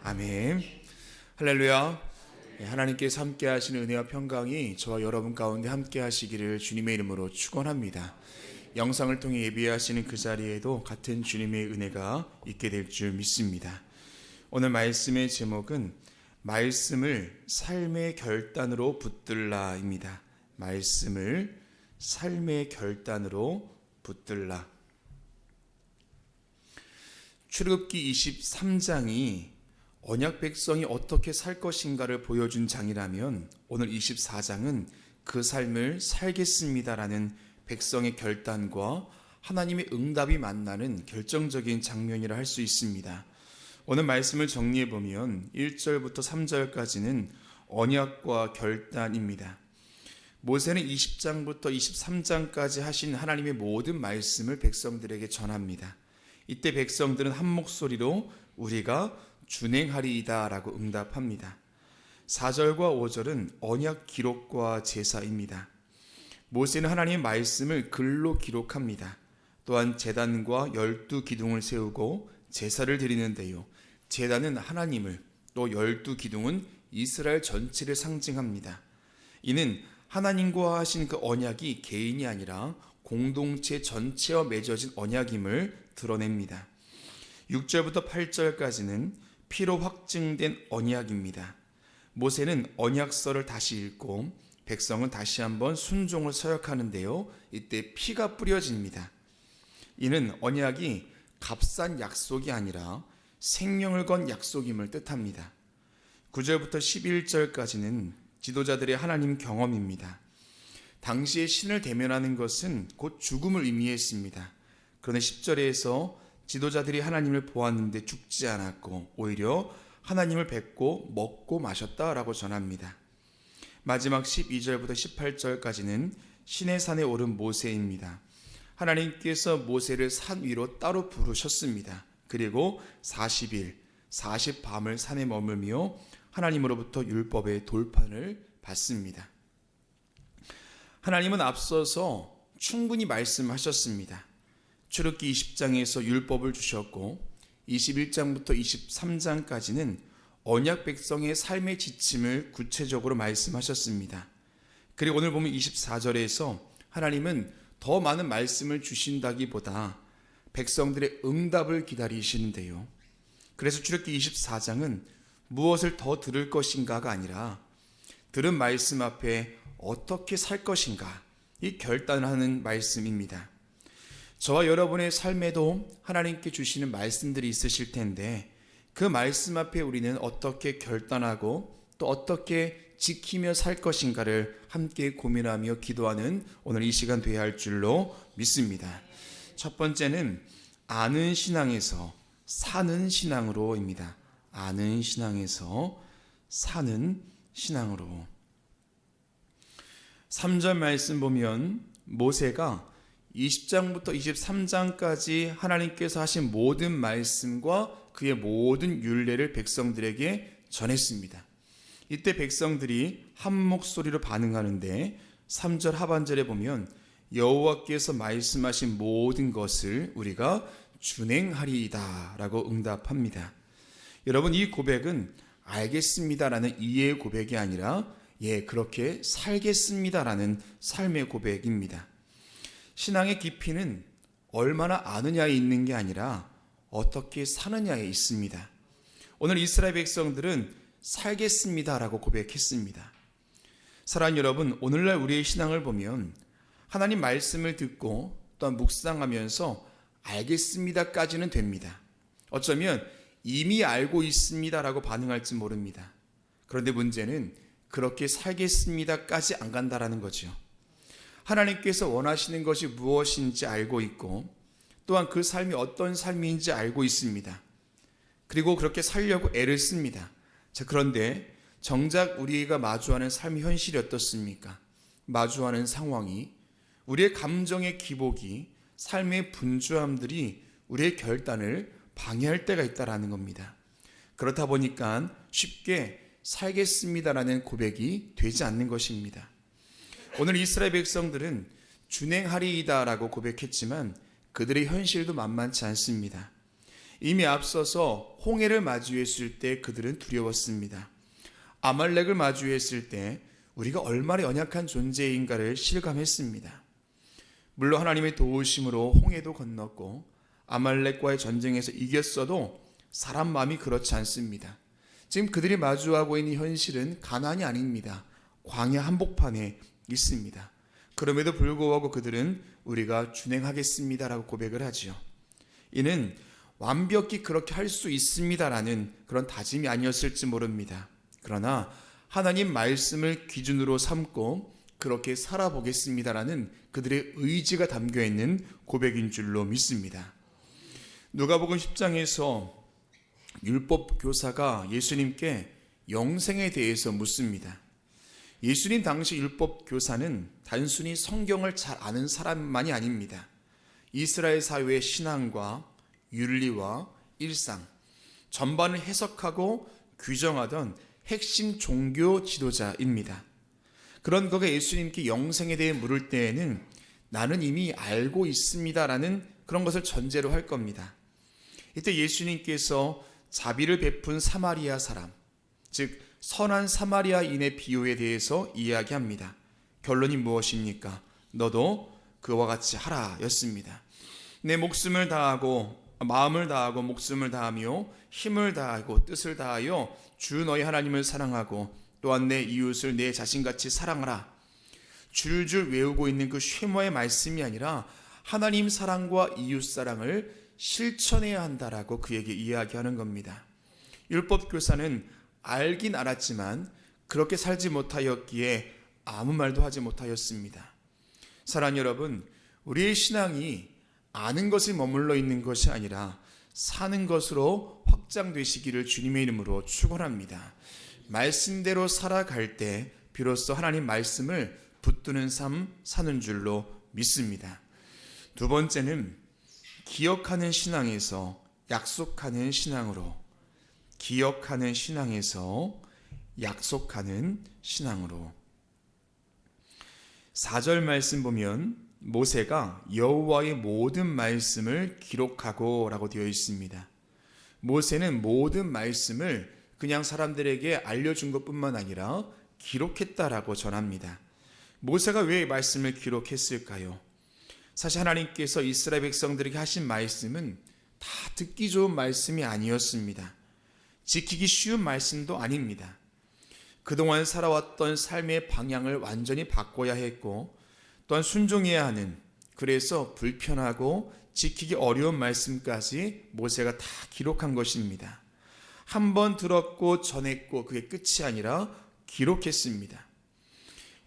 아멘. 할렐루야. 하나님께서 함께 하시는 은혜와 평강이 저와 여러분 가운데 함께 하시기를 주님의 이름으로 축원합니다. 영상을 통해 예배하시는 그 자리에도 같은 주님의 은혜가 있게 될 줄 믿습니다. 오늘 말씀의 제목은 말씀을 삶의 결단으로 붙들라입니다. 말씀을 삶의 결단으로 붙들라. 출애굽기 23장이 언약 백성이 어떻게 살 것인가를 보여준 장이라면 오늘 24장은 그 삶을 살겠습니다라는 백성의 결단과 하나님의 응답이 만나는 결정적인 장면이라 할 수 있습니다. 오늘 말씀을 정리해 보면 1절부터 3절까지는 언약과 결단입니다. 모세는 20장부터 23장까지 하신 하나님의 모든 말씀을 백성들에게 전합니다. 이때 백성들은 한 목소리로 우리가 준행하리이다 라고 응답합니다. 4절과 5절은 언약 기록과 제사입니다. 모세는 하나님의 말씀을 글로 기록합니다. 또한 제단과 12기둥을 세우고 제사를 드리는데요, 제단은 하나님을, 또 12기둥은 이스라엘 전체를 상징합니다. 이는 하나님과 하신 그 언약이 개인이 아니라 공동체 전체와 맺어진 언약임을 드러냅니다. 6절부터 8절까지는 피로 확증된 언약입니다. 모세는 언약서를 다시 읽고 백성은 다시 한번 순종을 서약하는데요, 이때 피가 뿌려집니다. 이는 언약이 값싼 약속이 아니라 생명을 건 약속임을 뜻합니다. 9절부터 11절까지는 지도자들의 하나님 경험입니다. 당시에 신을 대면하는 것은 곧 죽음을 의미했습니다. 그런데 10절에서 지도자들이 하나님을 보았는데 죽지 않았고 오히려 하나님을 뵙고 먹고 마셨다라고 전합니다. 마지막 12절부터 18절까지는 신의 산에 오른 모세입니다. 하나님께서 모세를 산 위로 따로 부르셨습니다. 그리고 40일, 40밤을 산에 머물며 하나님으로부터 율법의 돌판을 받습니다. 하나님은 앞서서 충분히 말씀하셨습니다. 출애굽기 20장에서 율법을 주셨고 21장부터 23장까지는 언약 백성의 삶의 지침을 구체적으로 말씀하셨습니다. 그리고 오늘 보면 24절에서 하나님은 더 많은 말씀을 주신다기보다 백성들의 응답을 기다리시는데요, 그래서 출애굽기 24장은 무엇을 더 들을 것인가가 아니라 들은 말씀 앞에 어떻게 살 것인가, 이 결단을 하는 말씀입니다. 저와 여러분의 삶에도 하나님께 주시는 말씀들이 있으실 텐데 그 말씀 앞에 우리는 어떻게 결단하고 또 어떻게 지키며 살 것인가를 함께 고민하며 기도하는 오늘 이 시간 되어야 할 줄로 믿습니다. 첫 번째는 아는 신앙에서 사는 신앙으로입니다. 아는 신앙에서 사는 신앙으로. 3절 말씀 보면 모세가 20장부터 23장까지 하나님께서 하신 모든 말씀과 그의 모든 율례를 백성들에게 전했습니다. 이때 백성들이 한 목소리로 반응하는데 3절 하반절에 보면 여호와께서 말씀하신 모든 것을 우리가 준행하리이다 라고 응답합니다. 여러분, 이 고백은 알겠습니다라는 이해의 고백이 아니라 그렇게 살겠습니다라는 삶의 고백입니다. 신앙의 깊이는 얼마나 아느냐에 있는 게 아니라 어떻게 사느냐에 있습니다. 오늘 이스라엘 백성들은 살겠습니다라고 고백했습니다. 사랑하는 여러분, 오늘날 우리의 신앙을 보면 하나님 말씀을 듣고 또한 묵상하면서 알겠습니다까지는 됩니다. 어쩌면 이미 알고 있습니다라고 반응할지 모릅니다. 그런데 문제는 그렇게 살겠습니다까지 안 간다라는 거죠. 하나님께서 원하시는 것이 무엇인지 알고 있고 또한 그 삶이 어떤 삶인지 알고 있습니다. 그리고 그렇게 살려고 애를 씁니다. 자, 그런데 정작 우리가 마주하는 삶의 현실이 어떻습니까? 마주하는 상황이, 우리의 감정의 기복이, 삶의 분주함들이 우리의 결단을 방해할 때가 있다라는 겁니다. 그렇다 보니까 쉽게 살겠습니다라는 고백이 되지 않는 것입니다. 오늘 이스라엘 백성들은 준행하리이다라고 고백했지만 그들의 현실도 만만치 않습니다. 이미 앞서서 홍해를 마주했을 때 그들은 두려웠습니다. 아말렉을 마주했을 때 우리가 얼마나 연약한 존재인가를 실감했습니다. 물론 하나님의 도우심으로 홍해도 건넜고 아말렉과의 전쟁에서 이겼어도 사람 마음이 그렇지 않습니다. 지금 그들이 마주하고 있는 현실은 가나안이 아닙니다. 광야 한복판에 있습니다. 그럼에도 불구하고 그들은 우리가 준행하겠습니다라고 고백을 하지요. 이는 완벽히 그렇게 할 수 있습니다라는 그런 다짐이 아니었을지 모릅니다. 그러나 하나님 말씀을 기준으로 삼고 그렇게 살아보겠습니다라는 그들의 의지가 담겨있는 고백인 줄로 믿습니다. 누가복음 10장에서 율법 교사가 예수님께 영생에 대해서 묻습니다. 예수님 당시 율법 교사는 단순히 성경을 잘 아는 사람만이 아닙니다. 이스라엘 사회의 신앙과 윤리와 일상 전반을 해석하고 규정하던 핵심 종교 지도자입니다. 그런 그가 예수님께 영생에 대해 물을 때에는 나는 이미 알고 있습니다라는 그런 것을 전제로 할 겁니다. 이때 예수님께서 자비를 베푼 사마리아 사람, 즉 선한 사마리아인의 비유에 대해서 이야기합니다. 결론이 무엇입니까? 너도 그와 같이 하라 였습니다. 내 목숨을 다하고 마음을 다하고 목숨을 다하며 힘을 다하고 뜻을 다하여 주 너희 하나님을 사랑하고 또한 내 이웃을 내 자신같이 사랑하라. 줄줄 외우고 있는 그 쉐마의 말씀이 아니라 하나님 사랑과 이웃 사랑을 실천해야 한다라고 그에게 이야기하는 겁니다. 율법 교사는 알긴 알았지만 그렇게 살지 못하였기에 아무 말도 하지 못하였습니다. 사랑하는 여러분, 우리의 신앙이 아는 것에 머물러 있는 것이 아니라 사는 것으로 확장되시기를 주님의 이름으로 축원합니다. 말씀대로 살아갈 때 비로소 하나님 말씀을 붙드는 삶 사는 줄로 믿습니다. 두 번째는 기억하는 신앙에서 약속하는 신앙으로, 기억하는 신앙에서 약속하는 신앙으로. 4절 말씀 보면 모세가 여호와의 모든 말씀을 기록하고 라고 되어 있습니다. 모세는 모든 말씀을 그냥 사람들에게 알려준 것뿐만 아니라 기록했다라고 전합니다. 모세가 왜 말씀을 기록했을까요? 사실 하나님께서 이스라엘 백성들에게 하신 말씀은 다 듣기 좋은 말씀이 아니었습니다. 지키기 쉬운 말씀도 아닙니다. 그동안 살아왔던 삶의 방향을 완전히 바꿔야 했고 또한 순종해야 하는, 그래서 불편하고 지키기 어려운 말씀까지 모세가 다 기록한 것입니다. 한 번 들었고 전했고 그게 끝이 아니라 기록했습니다.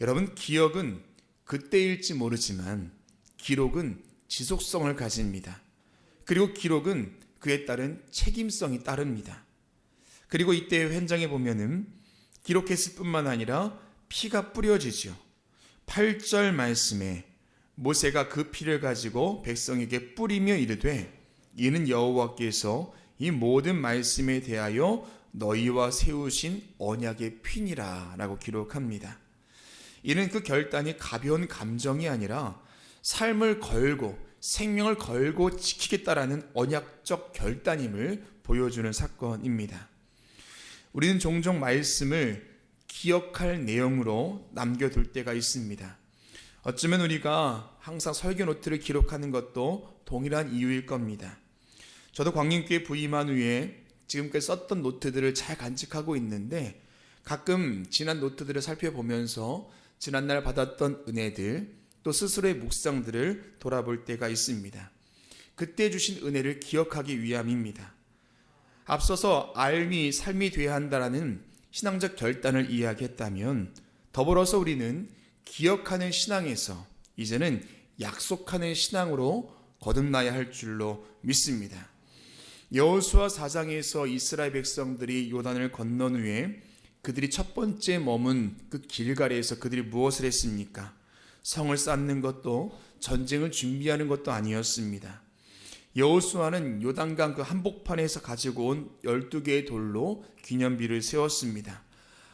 여러분, 기억은 그때일지 모르지만 기록은 지속성을 가집니다. 그리고 기록은 그에 따른 책임성이 따릅니다. 그리고 이때의 현장에 보면은 기록했을 뿐만 아니라 피가 뿌려지죠. 8절 말씀에 모세가 그 피를 가지고 백성에게 뿌리며 이르되 이는 여호와께서 이 모든 말씀에 대하여 너희와 세우신 언약의 피니라 라고 기록합니다. 이는 그 결단이 가벼운 감정이 아니라 삶을 걸고 생명을 걸고 지키겠다라는 언약적 결단임을 보여주는 사건입니다. 우리는 종종 말씀을 기억할 내용으로 남겨둘 때가 있습니다. 어쩌면 우리가 항상 설교 노트를 기록하는 것도 동일한 이유일 겁니다. 저도 광림교회 부임한 후에 지금까지 썼던 노트들을 잘 간직하고 있는데 가끔 지난 노트들을 살펴보면서 지난날 받았던 은혜들 또 스스로의 묵상들을 돌아볼 때가 있습니다. 그때 주신 은혜를 기억하기 위함입니다. 앞서서 삶이 돼야 한다라는 신앙적 결단을 이야기했다면 더불어서 우리는 기억하는 신앙에서 이제는 약속하는 신앙으로 거듭나야 할 줄로 믿습니다. 여호수아 4장에서 이스라엘 백성들이 요단을 건넌 후에 그들이 첫 번째 머문 그 길갈에서 그들이 무엇을 했습니까? 성을 쌓는 것도 전쟁을 준비하는 것도 아니었습니다. 여호수아는 요단강 그 한복판에서 가지고 온 12개의 돌로 기념비를 세웠습니다.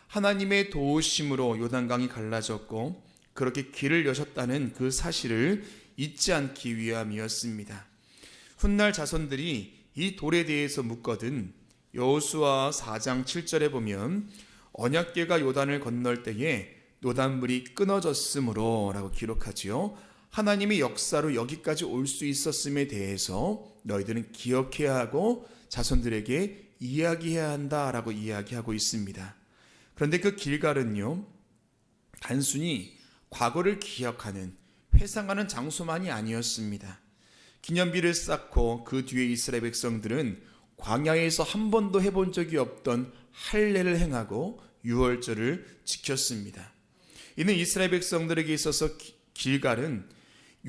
하나님의 도우심으로 요단강이 갈라졌고 그렇게 길을 여셨다는 그 사실을 잊지 않기 위함이었습니다. 훗날 자손들이 이 돌에 대해서 묻거든 여호수아 4장 7절에 보면 언약궤가 요단을 건널 때에 요단물이 끊어졌으므로 라고 기록하지요. 하나님의 역사로 여기까지 올 수 있었음에 대해서 너희들은 기억해야 하고 자손들에게 이야기해야 한다라고 이야기하고 있습니다. 그런데 그 길갈은요, 단순히 과거를 기억하는, 회상하는 장소만이 아니었습니다. 기념비를 쌓고 그 뒤에 이스라엘 백성들은 광야에서 한 번도 해본 적이 없던 할례를 행하고 유월절을 지켰습니다. 이는 이스라엘 백성들에게 있어서 길갈은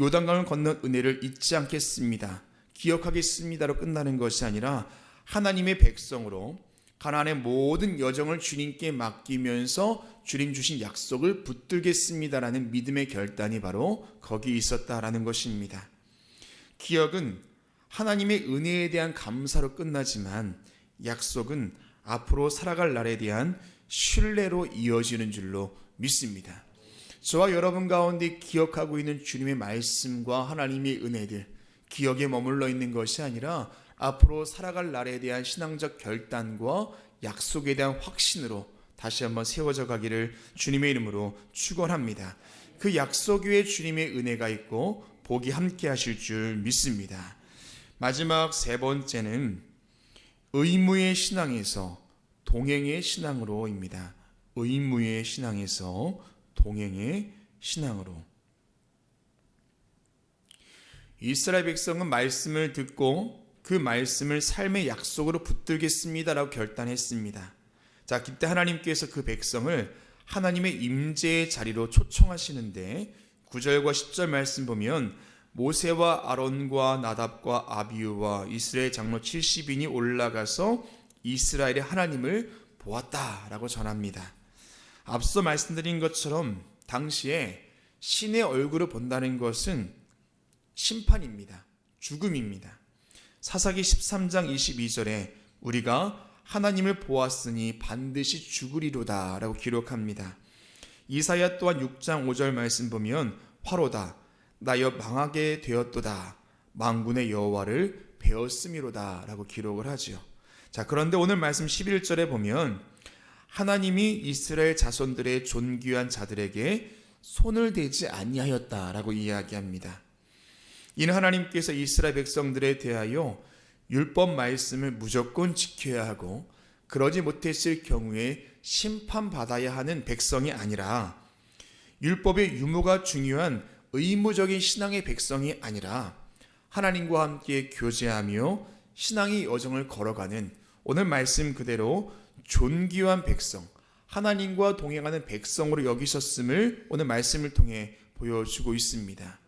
요단강을 건넌 은혜를 잊지 않겠습니다, 기억하겠습니다로 끝나는 것이 아니라 하나님의 백성으로 가나안의 모든 여정을 주님께 맡기면서 주님 주신 약속을 붙들겠습니다라는 믿음의 결단이 바로 거기 있었다라는 것입니다. 기억은 하나님의 은혜에 대한 감사로 끝나지만 약속은 앞으로 살아갈 날에 대한 신뢰로 이어지는 줄로 믿습니다. 저와 여러분 가운데 기억하고 있는 주님의 말씀과 하나님의 은혜들, 기억에 머물러 있는 것이 아니라 앞으로 살아갈 날에 대한 신앙적 결단과 약속에 대한 확신으로 다시 한번 세워져 가기를 주님의 이름으로 축원합니다. 그 약속 위에 주님의 은혜가 있고 복이 함께 하실 줄 믿습니다. 마지막 세 번째는 의무의 신앙에서 동행의 신앙으로입니다. 의무의 신앙에서 동행의 신앙으로. 이스라엘 백성은 말씀을 듣고 그 말씀을 삶의 약속으로 붙들겠습니다라고 결단했습니다. 자, 그때 하나님께서 그 백성을 하나님의 임재의 자리로 초청하시는데 9절과 10절 말씀 보면 모세와 아론과 나답과 아비후와 이스라엘 장로 70인이 올라가서 이스라엘의 하나님을 보았다라고 전합니다. 앞서 말씀드린 것처럼 당시에 신의 얼굴을 본다는 것은 심판입니다. 죽음입니다. 사사기 13장 22절에 우리가 하나님을 보았으니 반드시 죽으리로다 라고 기록합니다. 이사야 또한 6장 5절 말씀 보면 화로다 나여 망하게 되었도다 만군의 여호와를 배웠음이로다 라고 기록을 하지요. 자, 그런데 오늘 말씀 11절에 보면 하나님이 이스라엘 자손들의 존귀한 자들에게 손을 대지 아니하였다라고 이야기합니다. 이는 하나님께서 이스라엘 백성들에 대하여 율법 말씀을 무조건 지켜야 하고 그러지 못했을 경우에 심판받아야 하는 백성이 아니라 율법의 유무가 중요한 의무적인 신앙의 백성이 아니라 하나님과 함께 교제하며 신앙의 여정을 걸어가는 오늘 말씀 그대로 존귀한 백성, 하나님과 동행하는 백성으로 여기셨음을 오늘 말씀을 통해 보여주고 있습니다.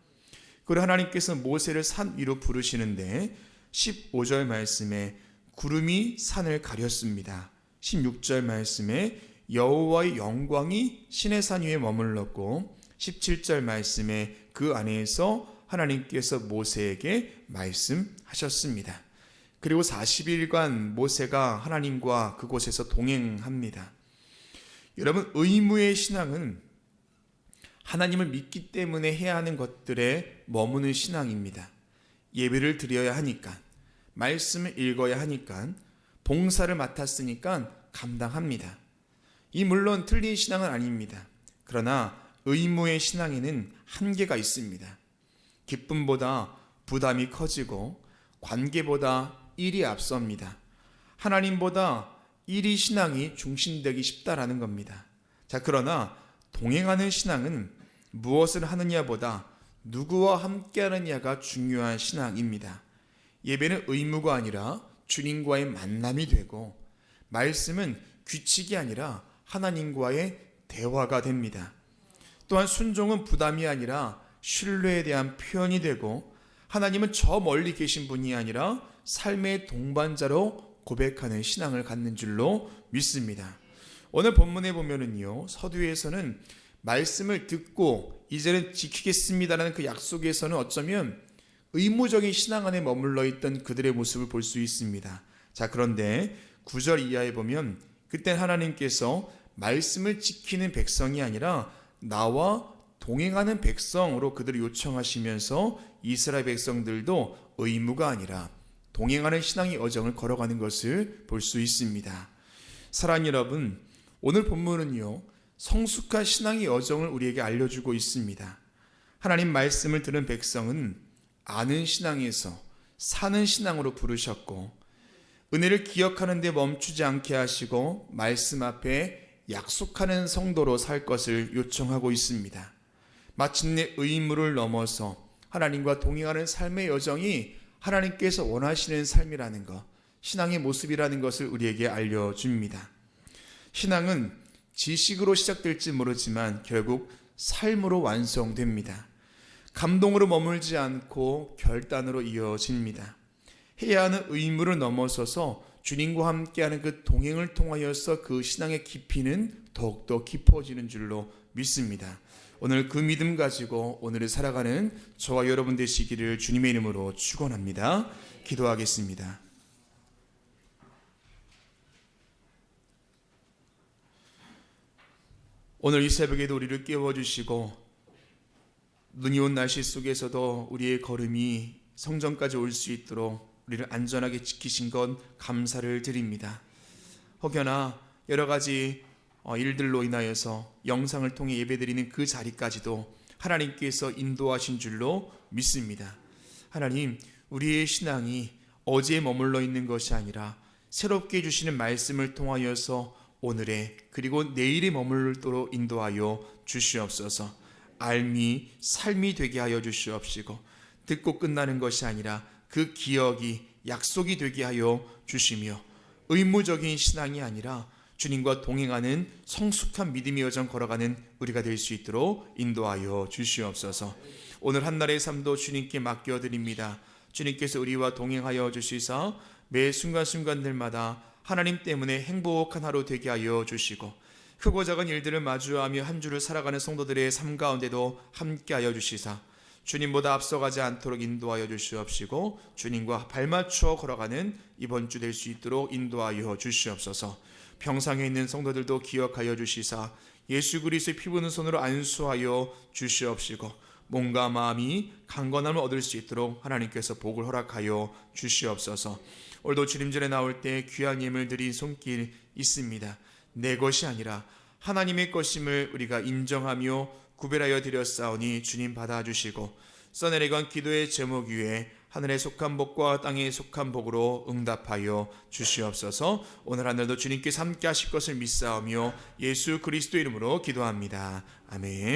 그리고 하나님께서 모세를 산 위로 부르시는데 15절 말씀에 구름이 산을 가렸습니다. 16절 말씀에 여호와의 영광이 신의 산 위에 머물렀고 17절 말씀에 그 안에서 하나님께서 모세에게 말씀하셨습니다. 그리고 40일간 모세가 하나님과 그곳에서 동행합니다. 여러분, 의무의 신앙은 하나님을 믿기 때문에 해야 하는 것들에 머무는 신앙입니다. 예배를 드려야 하니까, 말씀을 읽어야 하니까, 봉사를 맡았으니까 감당합니다. 이 물론 틀린 신앙은 아닙니다. 그러나 의무의 신앙에는 한계가 있습니다. 기쁨보다 부담이 커지고 관계보다 일이 앞섭니다. 하나님보다 일이 신앙이 중심되기 쉽다라는 겁니다. 자, 그러나 동행하는 신앙은 무엇을 하느냐보다 누구와 함께 하느냐가 중요한 신앙입니다. 예배는 의무가 아니라 주님과의 만남이 되고 말씀은 규칙이 아니라 하나님과의 대화가 됩니다. 또한 순종은 부담이 아니라 신뢰에 대한 표현이 되고 하나님은 저 멀리 계신 분이 아니라 삶의 동반자로 고백하는 신앙을 갖는 줄로 믿습니다. 오늘 본문에 보면은요, 서두에서는 말씀을 듣고 이제는 지키겠습니다라는 그 약속에서는 어쩌면 의무적인 신앙 안에 머물러 있던 그들의 모습을 볼 수 있습니다. 자, 그런데 9절 이하에 보면 그때 하나님께서 말씀을 지키는 백성이 아니라 나와 동행하는 백성으로 그들을 요청하시면서 이스라엘 백성들도 의무가 아니라 동행하는 신앙의 여정을 걸어가는 것을 볼 수 있습니다. 사랑하는 여러분, 오늘 본문은요, 성숙한 신앙의 여정을 우리에게 알려주고 있습니다. 하나님 말씀을 들은 백성은 아는 신앙에서 사는 신앙으로 부르셨고, 은혜를 기억하는 데 멈추지 않게 하시고 말씀 앞에 약속하는 성도로 살 것을 요청하고 있습니다. 마침내 의무를 넘어서 하나님과 동행하는 삶의 여정이 하나님께서 원하시는 삶이라는 것, 신앙의 모습이라는 것을 우리에게 알려줍니다. 신앙은 지식으로 시작될지 모르지만 결국 삶으로 완성됩니다. 감동으로 머물지 않고 결단으로 이어집니다. 해야 하는 의무를 넘어서서 주님과 함께하는 그 동행을 통하여서 그 신앙의 깊이는 더욱더 깊어지는 줄로 믿습니다. 오늘 그 믿음 가지고 오늘을 살아가는 저와 여러분 되시기를 주님의 이름으로 축원합니다. 기도하겠습니다. 오늘 이 새벽에도 우리를 깨워주시고 눈이 온 날씨 속에서도 우리의 걸음이 성전까지 올 수 있도록 우리를 안전하게 지키신 것 감사를 드립니다. 혹여나 여러 가지 일들로 인하여서 영상을 통해 예배드리는 그 자리까지도 하나님께서 인도하신 줄로 믿습니다. 하나님, 우리의 신앙이 어제에 머물러 있는 것이 아니라 새롭게 주시는 말씀을 통하여서 오늘에 그리고 내일에 머물도록 인도하여 주시옵소서. 삶이 되게 하여 주시옵시고, 듣고 끝나는 것이 아니라 그 기억이 약속이 되게 하여 주시며, 의무적인 신앙이 아니라 주님과 동행하는 성숙한 믿음의 여정 걸어가는 우리가 될 수 있도록 인도하여 주시옵소서. 오늘 한날의 삶도 주님께 맡겨드립니다. 주님께서 우리와 동행하여 주시사 매 순간순간들마다 하나님 때문에 행복한 하루 되게 하여 주시고, 크고 작은 일들을 마주하며 한 주를 살아가는 성도들의 삶 가운데도 함께하여 주시사 주님보다 앞서가지 않도록 인도하여 주시옵시고, 주님과 발맞추어 걸어가는 이번 주 될 수 있도록 인도하여 주시옵소서. 평상에 있는 성도들도 기억하여 주시사 예수 그리스도의 피 부은 손으로 안수하여 주시옵시고, 몸과 마음이 강건함을 얻을 수 있도록 하나님께서 복을 허락하여 주시옵소서. 오늘도 주님전에 나올 때 귀한 예물 드린 손길 있습니다. 내 것이 아니라 하나님의 것임을 우리가 인정하며 구별하여 드렸사오니 주님 받아주시고, 써내려간 기도의 제목 위에 하늘에 속한 복과 땅에 속한 복으로 응답하여 주시옵소서. 오늘 하늘도 주님께서 함께 하실 것을 믿사오며 예수 그리스도 이름으로 기도합니다. 아멘.